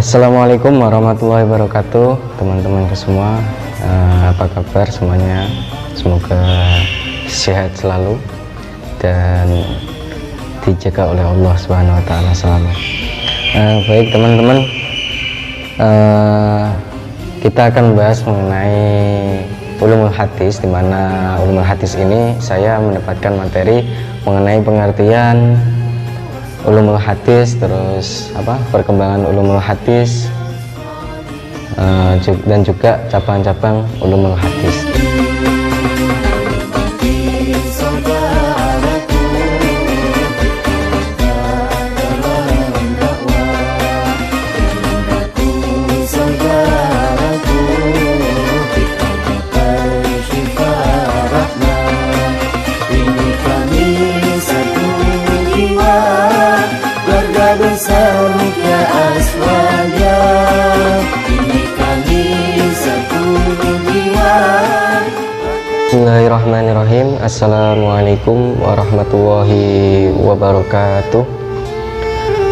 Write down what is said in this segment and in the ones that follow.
Assalamualaikum warahmatullahi wabarakatuh, teman-teman semua. Apa kabar semuanya? Semoga sehat selalu dan dijaga oleh Allah Subhanahu wa Ta'ala selalu. Baik teman-teman, kita akan membahas mengenai ulumul hadis, di mana ulumul hadis ini saya mendapatkan materi mengenai pengertian ulumul hadis, terus perkembangan ulumul hadis, dan juga cabang-cabang ulumul hadis. Bismillahirrahmanirrahim. Assalamualaikum warahmatullahi wabarakatuh.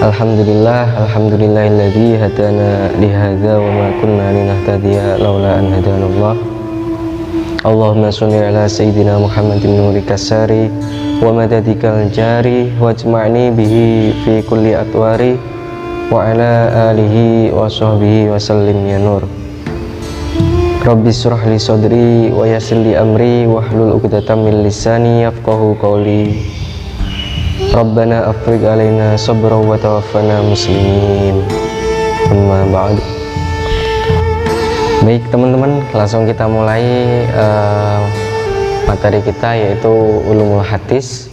Alhamdulillahilladzi hadana lihadza wa ma kunna linahtadiya laula an hadanallah. Allahumma sholli ala sayyidina Muhammadin nurika sari wa madadikal jari wajma'ni bihi fi kulli atwari wa ala alihi wa sahbihi wa sallim ya nur. Rabbi shrah li sadri wa yassir li amri wahlul 'uqdatam min lisani yafqahu qawli. Rabbana afrigh 'alaina sabran wa tawaffana muslimin. Amma ba'd. Baik teman-teman, langsung kita mulai materi kita, yaitu ulumul hadis.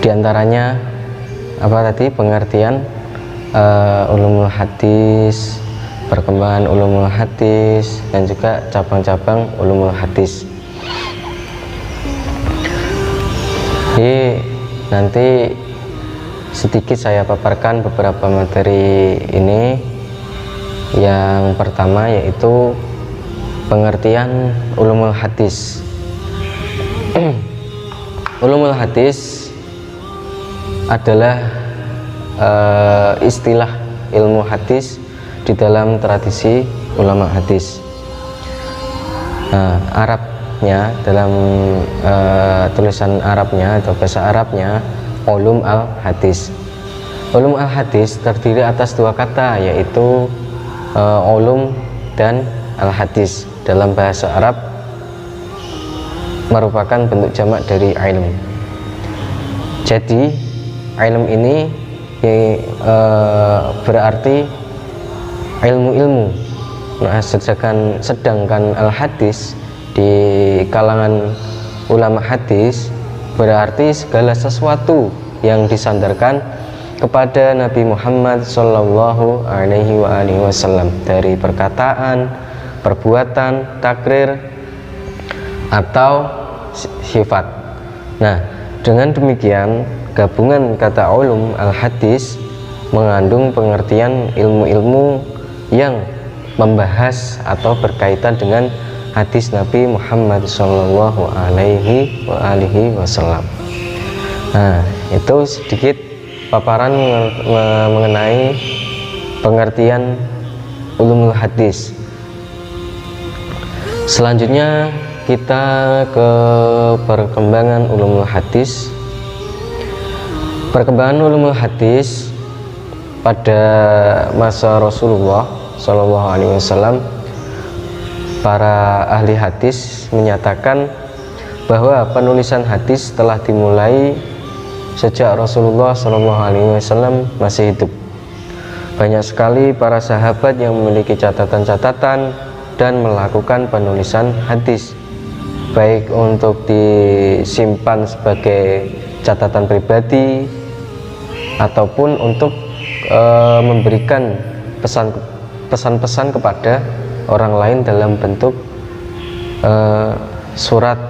Di antaranya pengertian ulumul hadis, perkembangan ulumul hadis, dan juga cabang-cabang ulumul hadis. Jadi nanti sedikit saya paparkan beberapa materi ini. Yang pertama yaitu pengertian ulumul hadis. Ulumul hadis adalah istilah ilmu hadis di dalam tradisi ulama hadis. Arabnya, dalam tulisan Arabnya atau bahasa Arabnya, ulum al hadis. Ulum al hadis terdiri atas dua kata, yaitu ulum dan al hadis. Dalam bahasa Arab merupakan bentuk jamak dari ilm. Jadi ilm ini berarti ilmu-ilmu. Sedangkan al-hadis di kalangan ulama hadis berarti segala sesuatu yang disandarkan kepada Nabi Muhammad Sallallahu Alaihi Wasallam, dari perkataan, perbuatan, takrir, atau sifat. Nah, dengan demikian gabungan kata ulum al-hadis mengandung pengertian ilmu-ilmu yang membahas atau berkaitan dengan hadis Nabi Muhammad Sallallahu Alaihi Wasallam. Nah, itu sedikit paparan mengenai pengertian ulumul hadis. Selanjutnya kita ke perkembangan ulumul hadis. Perkembangan ulumul hadis pada masa Rasulullah Shallallahu Alaihi Wasallam, para ahli hadis menyatakan bahwa penulisan hadis telah dimulai sejak Rasulullah Shallallahu Alaihi Wasallam masih hidup. Banyak sekali para sahabat yang memiliki catatan-catatan dan melakukan penulisan hadis, baik untuk disimpan sebagai catatan pribadi ataupun untuk memberikan pesan-pesan kepada orang lain dalam bentuk surat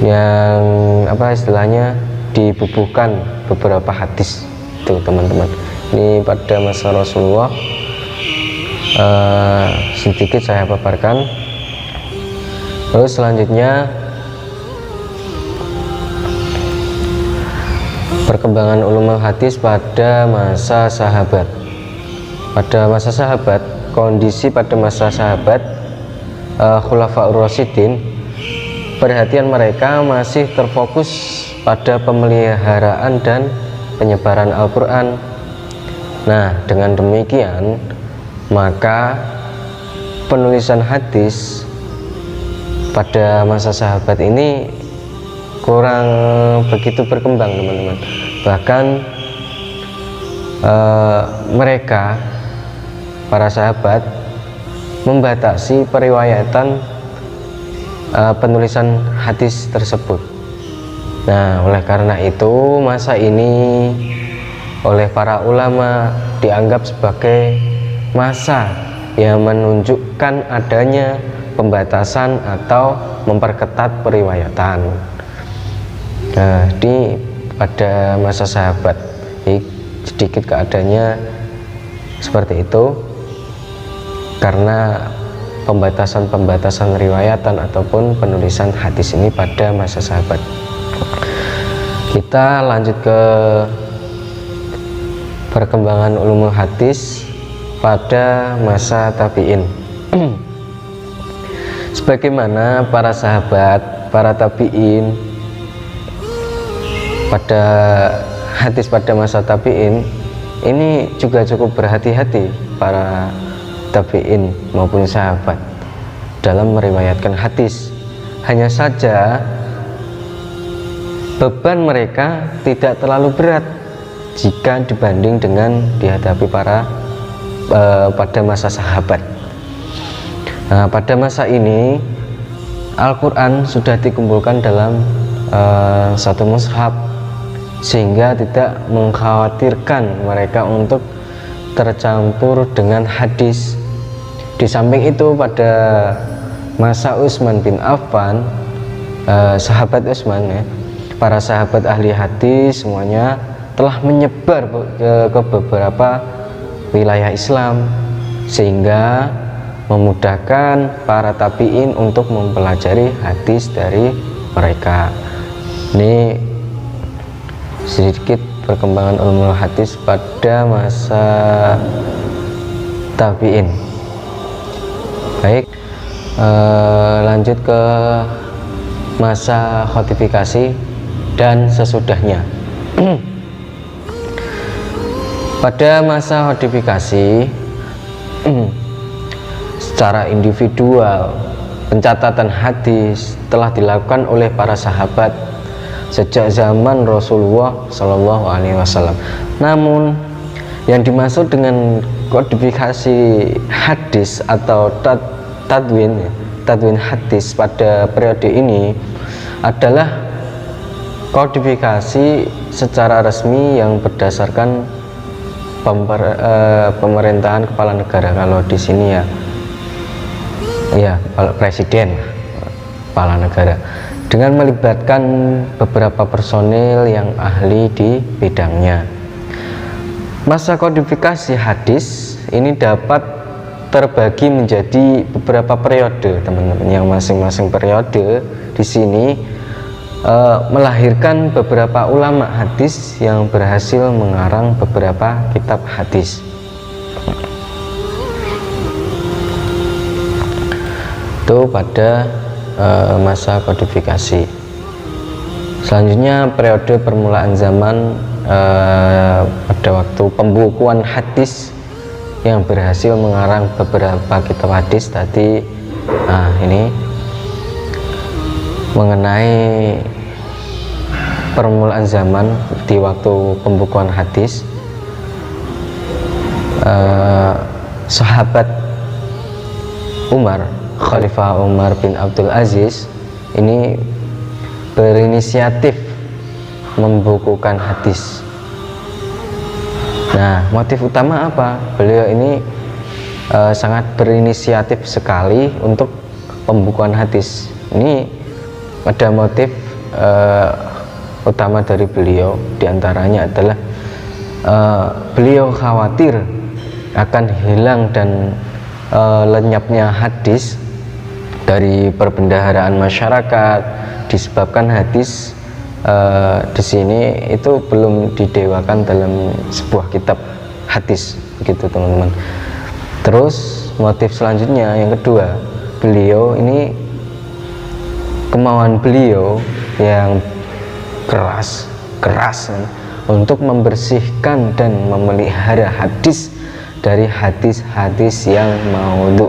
yang istilahnya dibubuhkan beberapa hadis. Itu teman-teman, ini pada masa Rasulullah. Sedikit saya paparkan. Terus selanjutnya Perkembangan ulumul hadis pada masa sahabat. Pada masa sahabat, kondisi pada masa sahabat Khulafaur Rasyidin, perhatian mereka masih terfokus pada pemeliharaan dan penyebaran Al-Quran. Nah, dengan demikian maka penulisan hadis pada masa sahabat ini kurang begitu berkembang, teman-teman. Bahkan mereka, para sahabat, membatasi periwayatan penulisan hadis tersebut. Nah, oleh karena itu masa ini oleh para ulama dianggap sebagai masa yang menunjukkan adanya pembatasan atau memperketat periwayatan. Nah, pada masa sahabat sedikit keadaannya seperti itu karena pembatasan riwayatan ataupun penulisan hadis ini pada masa sahabat. Kita lanjut ke perkembangan ulumul hadis pada masa tabi'in. Sebagaimana para sahabat, para tabi'in pada hadis pada masa tabi'in ini juga cukup berhati-hati para tabi'in maupun sahabat dalam meriwayatkan hadis. Hanya saja beban mereka tidak terlalu berat jika dibanding dengan dihadapi pada masa sahabat. Nah, pada masa ini Al-Quran sudah dikumpulkan dalam satu mushaf, sehingga tidak mengkhawatirkan mereka untuk tercampur dengan hadis. Di samping itu pada masa Utsman bin Affan, sahabat Utsman ya, para sahabat ahli hadis semuanya telah menyebar ke beberapa wilayah Islam, sehingga memudahkan para tabi'in untuk mempelajari hadis dari mereka. Ini sedikit perkembangan ulumul hadis pada masa tabi'in. Baik, lanjut ke masa kodifikasi dan sesudahnya. Pada masa kodifikasi secara individual pencatatan hadis telah dilakukan oleh para sahabat sejak zaman Rasulullah Shallallahu Alaihi Wasallam. Namun yang dimaksud dengan kodifikasi hadis atau tadwin hadis pada periode ini adalah kodifikasi secara resmi yang berdasarkan pemerintahan kepala negara. Kalau di sini ya presiden, kepala negara, dengan melibatkan beberapa personil yang ahli di bidangnya. Masa kodifikasi hadis ini dapat terbagi menjadi beberapa periode, teman-teman, yang masing-masing periode di sini melahirkan beberapa ulama hadis yang berhasil mengarang beberapa kitab hadis. Itu pada masa kodifikasi. Selanjutnya periode permulaan zaman pada waktu pembukuan hadis yang berhasil mengarang beberapa kitab hadis tadi. Nah, ini mengenai permulaan zaman di waktu pembukuan hadis. Sahabat Umar, Khalifah Umar bin Abdul Aziz ini berinisiatif membukukan hadis. Nah, motif utama apa? Beliau ini sangat berinisiatif sekali untuk pembukuan hadis. Ini ada motif utama dari beliau, diantaranya adalah beliau khawatir akan hilang dan lenyapnya hadis dari perbendaharaan masyarakat, disebabkan hadis di sini itu belum didewakan dalam sebuah kitab hadis, begitu teman-teman. Terus motif selanjutnya yang kedua, beliau ini kemauan beliau yang keras untuk membersihkan dan memelihara hadis dari hadis-hadis yang maudhu,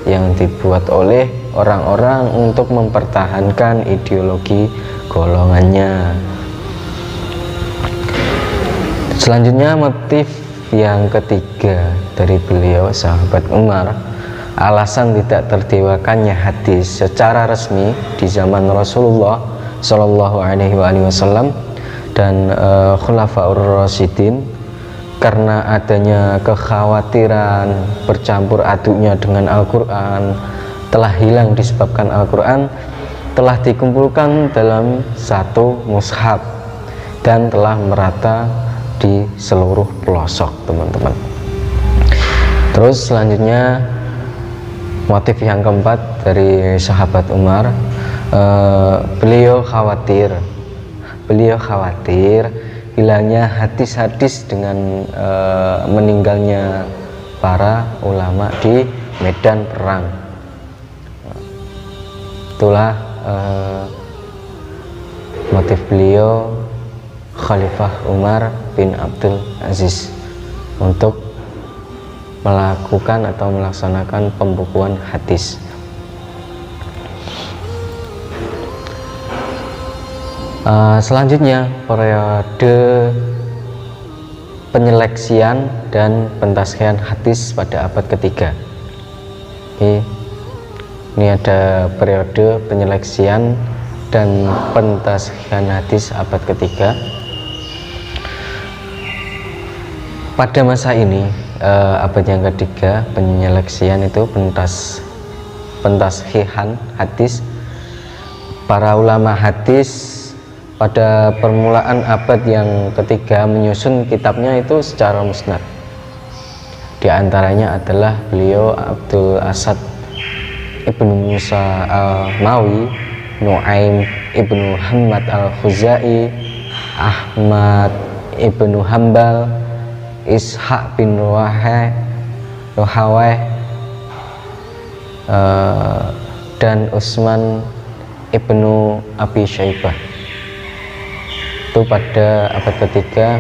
yang dibuat oleh orang-orang untuk mempertahankan ideologi golongannya. Selanjutnya motif yang ketiga dari beliau sahabat Umar, alasan tidak terdewakannya hadis secara resmi di zaman Rasulullah Shallallahu Alaihi Wasallam dan Khulafaur Rasyidin, karena adanya kekhawatiran bercampur aduknya dengan Al-Quran, telah hilang disebabkan Al-Quran telah dikumpulkan dalam satu mushaf dan telah merata di seluruh pelosok, teman-teman. Terus selanjutnya motif yang keempat dari sahabat Umar, beliau khawatir hilangnya hadis-hadis dengan meninggalnya para ulama di medan perang. Itulah motif beliau Khalifah Umar bin Abdul Aziz untuk melakukan atau melaksanakan pembukuan hadis. Selanjutnya periode penyeleksian dan pentasxihan hadis pada abad ketiga. Ini ada periode penyeleksian dan pentasxihan hadis abad ketiga. Pada masa ini, abad yang ketiga, penyeleksian itu pentasxihan hadis. Para ulama hadis pada permulaan abad yang ketiga menyusun kitabnya itu secara musnad. Di antaranya adalah beliau Abdul Asad Ibnu Musa Al-Mawi, Nu'aim Ibnu Hamad Al-Khuzai, Ahmad Ibnu Hambal, Ishaq bin Rohaweh, dan Utsman Ibnu Abi Syaibah. Itu pada abad ketiga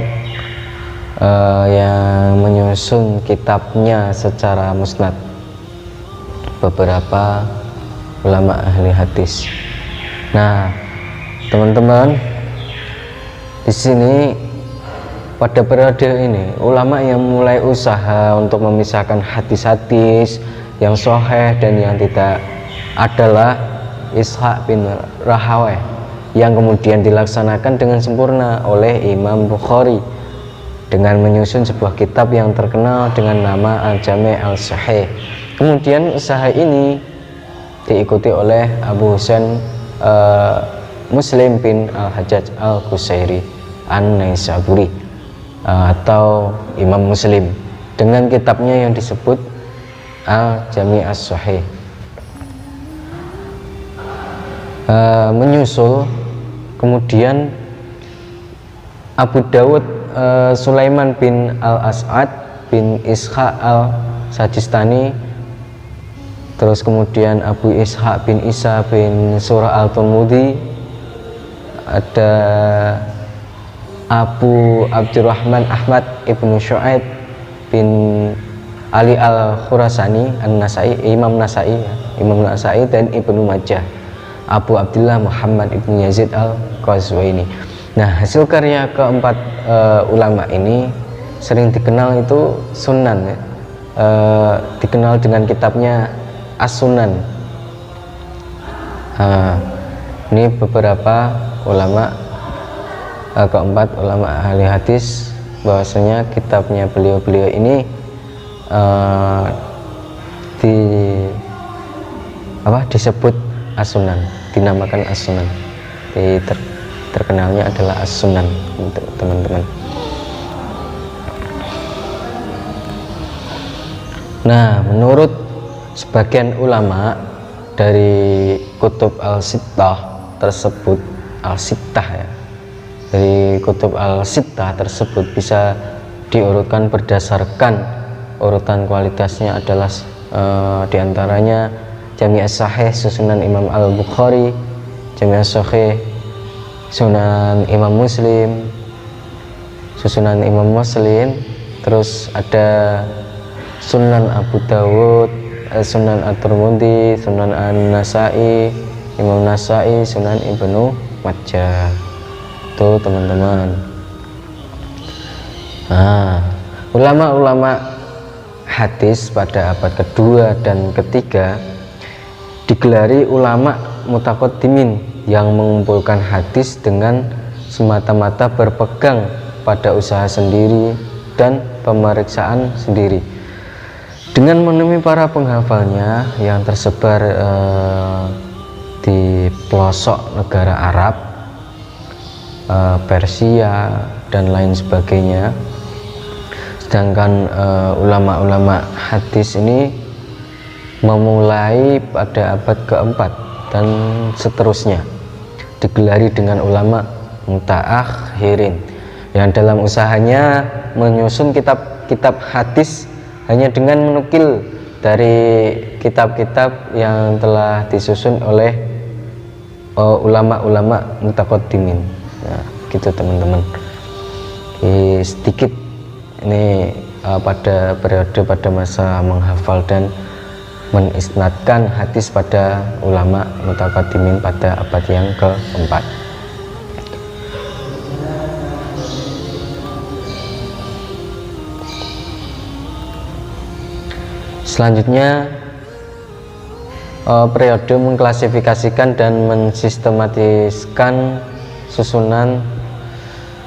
yang menyusun kitabnya secara musnad beberapa ulama ahli hadis. Nah, teman-teman, di sini pada periode ini ulama yang mulai usaha untuk memisahkan hadis-hadis yang sahih dan yang tidak adalah Ishaq bin Rahaweh, yang kemudian dilaksanakan dengan sempurna oleh Imam Bukhari dengan menyusun sebuah kitab yang terkenal dengan nama Al-Jami' Al-Sahih. Kemudian usaha ini diikuti oleh Abu Husain Muslim bin Al-Hajjaj Al-Qusairi An-Naisaburi atau Imam Muslim dengan kitabnya yang disebut Al-Jami' As-Sahih. Menyusul kemudian Abu Dawud Sulaiman bin Al-As'ad bin Ishaq Al-Sajistani, terus kemudian Abu Ishaq bin Isa bin Surah Al-Turmudi, ada Abu Abdurrahman Ahmad ibnu Syu'aib bin Ali Al-Khurasani An-Nasai, Imam Nasai dan Ibnu Majah, Abu Abdullah Muhammad ibnu Yazid Al-Qazwaini. Nah, hasil karya keempat ulama ini sering dikenal itu Sunan, dikenal dengan kitabnya As-Sunan. Ini beberapa ulama keempat ulama ahli hadis, bahwasanya kitabnya beliau ini disebut As-Sunan, dinamakan As-Sunan. Terkenalnya adalah As-Sunan untuk teman-teman. Nah, menurut sebagian ulama dari kutub al-sittah tersebut, al-sittah ya, dari kutub al-sittah tersebut bisa diurutkan berdasarkan urutan kualitasnya adalah diantaranya Jami' as-Sahih Susunan Imam Al-Bukhari, Jami' as-Sahih Sunan Imam Muslim, Susunan Imam Muslim, terus ada Sunan Abu Dawud, Sunan At-Tirmidzi, Sunan An-Nasai, Imam Nasai, Sunan Ibnu Majah. Tuh teman-teman. Nah, ulama-ulama hadis pada abad kedua dan ketiga digelari ulama mutaqaddimin yang mengumpulkan hadis dengan semata-mata berpegang pada usaha sendiri dan pemeriksaan sendiri. Dengan menemui para penghafalnya yang tersebar di pelosok negara Arab, Persia dan lain sebagainya. Sedangkan ulama-ulama hadis ini memulai pada abad keempat dan seterusnya digelari dengan ulama mutaakhirin yang dalam usahanya menyusun kitab-kitab hadis hanya dengan menukil dari kitab-kitab yang telah disusun oleh ulama-ulama mutaqaddimin. Nah, gitu teman-teman. Sedikit ini pada periode pada masa menghafal dan menisnadkan hadis pada ulama mutaqaddimin pada abad yang keempat. Selanjutnya periode mengklasifikasikan dan mensistematiskan susunan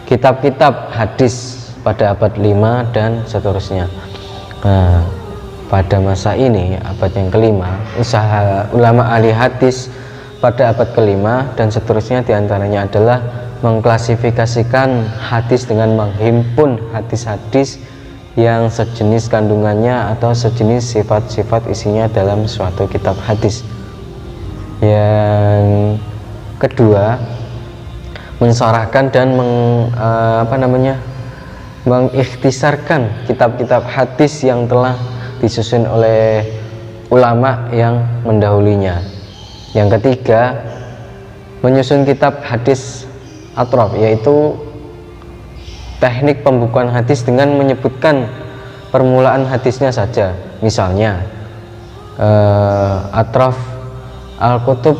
kitab-kitab hadis pada abad 5 dan seterusnya. Nah, pada masa ini abad yang kelima, usaha ulama ahli hadis pada abad kelima dan seterusnya diantaranya adalah mengklasifikasikan hadis dengan menghimpun hadis-hadis yang sejenis kandungannya atau sejenis sifat-sifat isinya dalam suatu kitab hadis. Yang kedua, mensyarahkan dan mengikhtisarkan kitab-kitab hadis yang telah disusun oleh ulama yang mendahulinya. Yang ketiga, menyusun kitab hadis atraf, yaitu teknik pembukuan hadis dengan menyebutkan permulaan hadisnya saja. Misalnya atraf al-kutub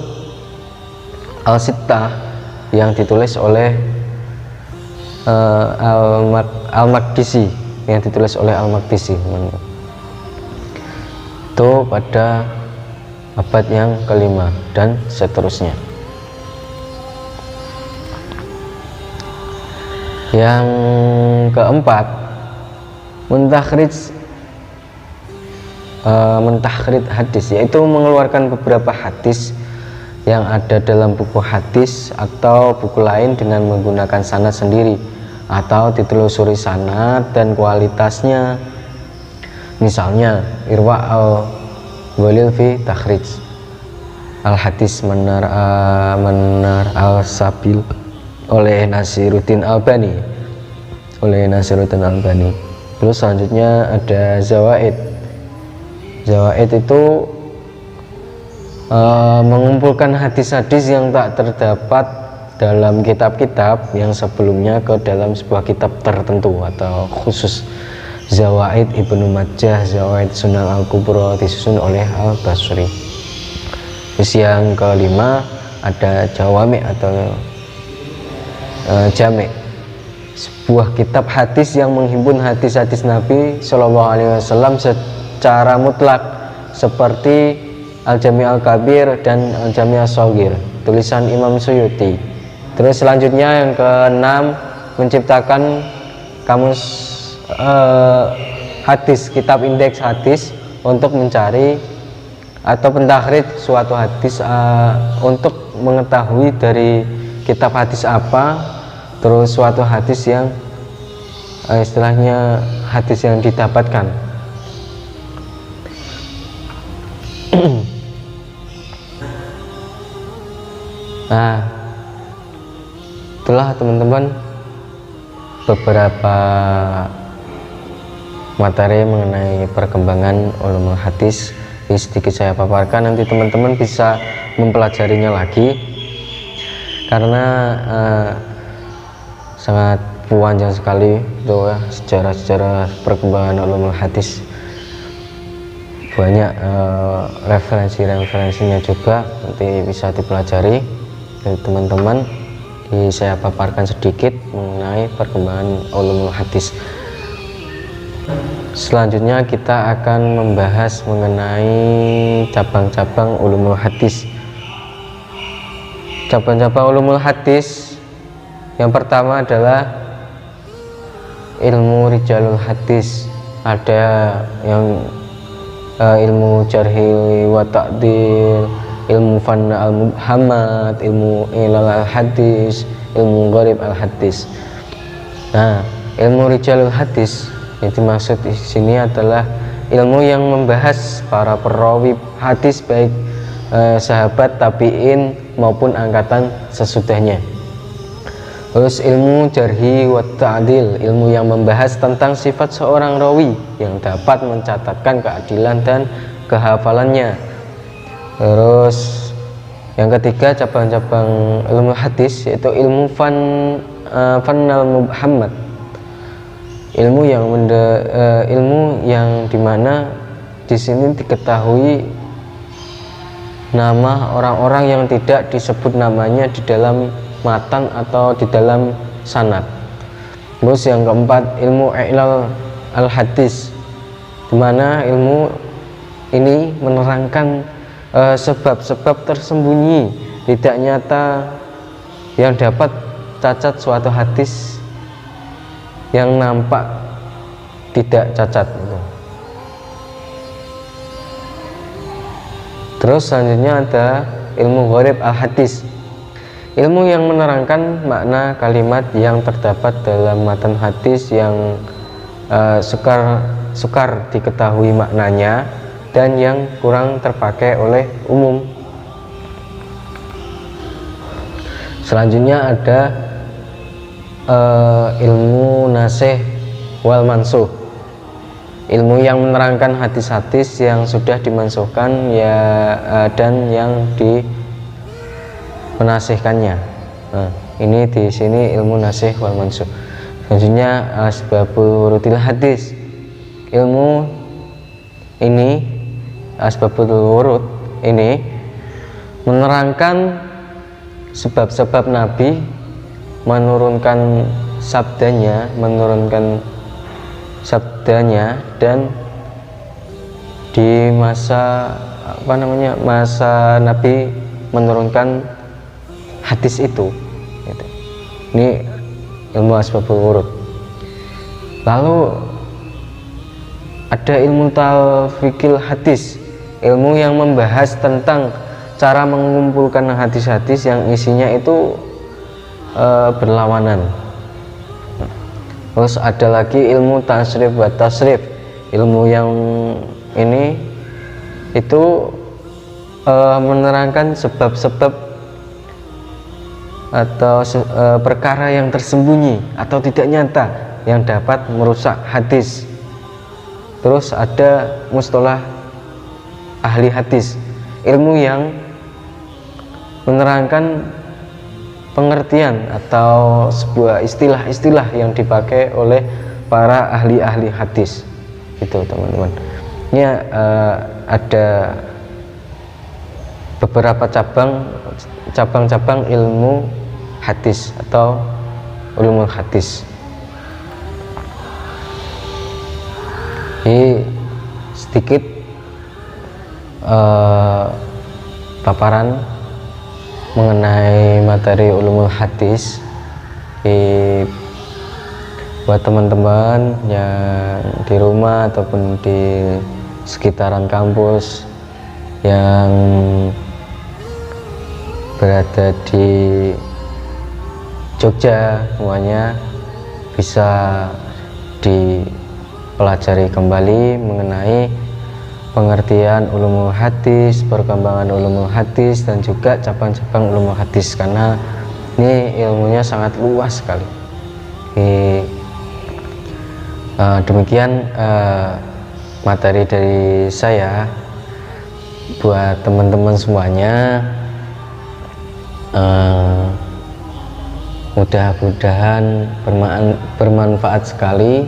al-sittah yang ditulis oleh Al-Maqdisi, itu pada abad yang kelima dan seterusnya. Yang keempat, mentakhrij hadis, yaitu mengeluarkan beberapa hadis yang ada dalam buku hadis atau buku lain dengan menggunakan sanad sendiri atau ditelusuri sanad dan kualitasnya. Misalnya Irwa al-Ghalil fi takhrij al-hadis Manar al-Sabil oleh Nasiruddin Albani. Terus selanjutnya ada Zawaid. Zawaid itu mengumpulkan hadis-hadis yang tak terdapat dalam kitab-kitab yang sebelumnya ke dalam sebuah kitab tertentu atau khusus. Zawaid Ibnu Majah, Zawaid Sunan Al-Kubra disusun oleh Al-Basri. Terus yang kelima ada Jawami atau Jami', sebuah kitab hadis yang menghimpun hadis-hadis Nabi Shallallahu Alaihi Wasallam secara mutlak, seperti Al-Jami' Al-Kabir dan Al-Jami' As-Shaghir tulisan Imam Suyuti. Terus selanjutnya yang keenam, menciptakan kamus hadis, kitab indeks hadis untuk mencari atau pentakhrij suatu hadis untuk mengetahui dari kitab hadis apa, terus suatu hadis yang istilahnya hadis yang didapatkan. Nah, Itulah teman-teman beberapa materi mengenai perkembangan ulumul hadis. Ini sedikit saya paparkan, nanti teman-teman bisa mempelajarinya lagi karena sangat panjang sekali itu ya, sejarah perkembangan ulumul hadis. Banyak referensinya juga, nanti bisa dipelajari dari teman-teman. Saya paparkan sedikit mengenai perkembangan ulumul hadis. Selanjutnya kita akan membahas mengenai cabang-cabang ulumul hadis. Cabang-cabang ulumul hadis yang pertama adalah ilmu rijalul hadis. Ada yang ilmu jarhi wa ta'dil, ilmu fanna al-mubhamat, ilmu ilal al-hadis, ilmu gharib al-hadis. Nah, ilmu rijalul hadis itu maksud di sini adalah ilmu yang membahas para perawi hadis, baik sahabat, tabi'in maupun angkatan sesudahnya. Terus ilmu jarhi wa ta'dil, ilmu yang membahas tentang sifat seorang rawi yang dapat mencatatkan keadilan dan kehafalannya. Terus yang ketiga cabang-cabang ilmu hadis yaitu ilmu fannal mubhamat, ilmu yang dimana di sini diketahui nama orang-orang yang tidak disebut namanya di dalam matan atau di dalam sanad. Terus yang keempat ilmu ilal al hadis, dimana ilmu ini menerangkan sebab-sebab tersembunyi tidak nyata yang dapat cacat suatu hadis yang nampak tidak cacat itu. Terus selanjutnya ada ilmu gharib al-hadis, ilmu yang menerangkan makna kalimat yang terdapat dalam matan hadis yang sukar diketahui maknanya dan yang kurang terpakai oleh umum. Selanjutnya ada ilmu nasih wal mansuh, ilmu yang menerangkan hadis-hadis yang sudah dimansuhkan ya dan yang menasihkannya. Nah, ini di sini ilmu nasih wal mansuh. Selanjutnya asbabul wurutil hadis, ilmu ini asbabul wurud ini menerangkan sebab-sebab Nabi menurunkan sabdanya dan di masa masa Nabi menurunkan hadis itu. Ini ilmu asbabul wurud. Lalu ada ilmu talfiqil hadis, ilmu yang membahas tentang cara mengumpulkan hadis-hadis yang isinya itu berlawanan. Terus ada lagi ilmu tasrif wa tasrif, ilmu yang ini itu menerangkan sebab-sebab atau perkara yang tersembunyi atau tidak nyata yang dapat merusak hadis. Terus ada mustalah ahli hadis, ilmu yang menerangkan pengertian atau sebuah istilah-istilah yang dipakai oleh para ahli-ahli hadis. Itu teman-teman. Ini ada beberapa cabang-cabang ilmu hadis atau ulumul hadis. Ini sedikit paparan mengenai materi ulumul hadis buat teman-teman yang di rumah ataupun di sekitaran kampus yang berada di Jogja, semuanya bisa dipelajari kembali mengenai pengertian ulumul hadis, perkembangan ulumul hadis, dan juga cabang-cabang ulumul hadis, karena ini ilmunya sangat luas sekali. Demikian materi dari saya buat teman-teman semuanya. Mudah-mudahan bermanfaat sekali,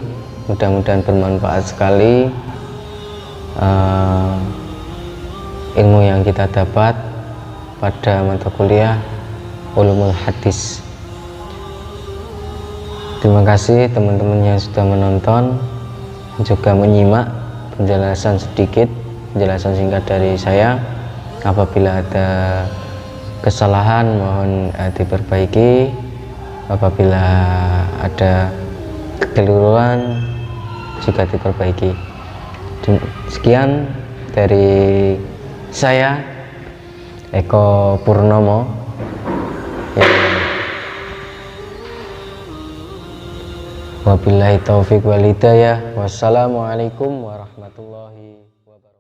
ilmu yang kita dapat pada mata kuliah Ulumul Hadis. Terima kasih teman-teman yang sudah menonton, juga menyimak penjelasan singkat dari saya. Apabila ada kesalahan mohon diperbaiki, apabila ada kekeliruan juga diperbaiki. Sekian dari saya, Eko Purnomo. Wabillahi taufiq wal hidayah. Wassalamualaikum warahmatullahi wabarakatuh.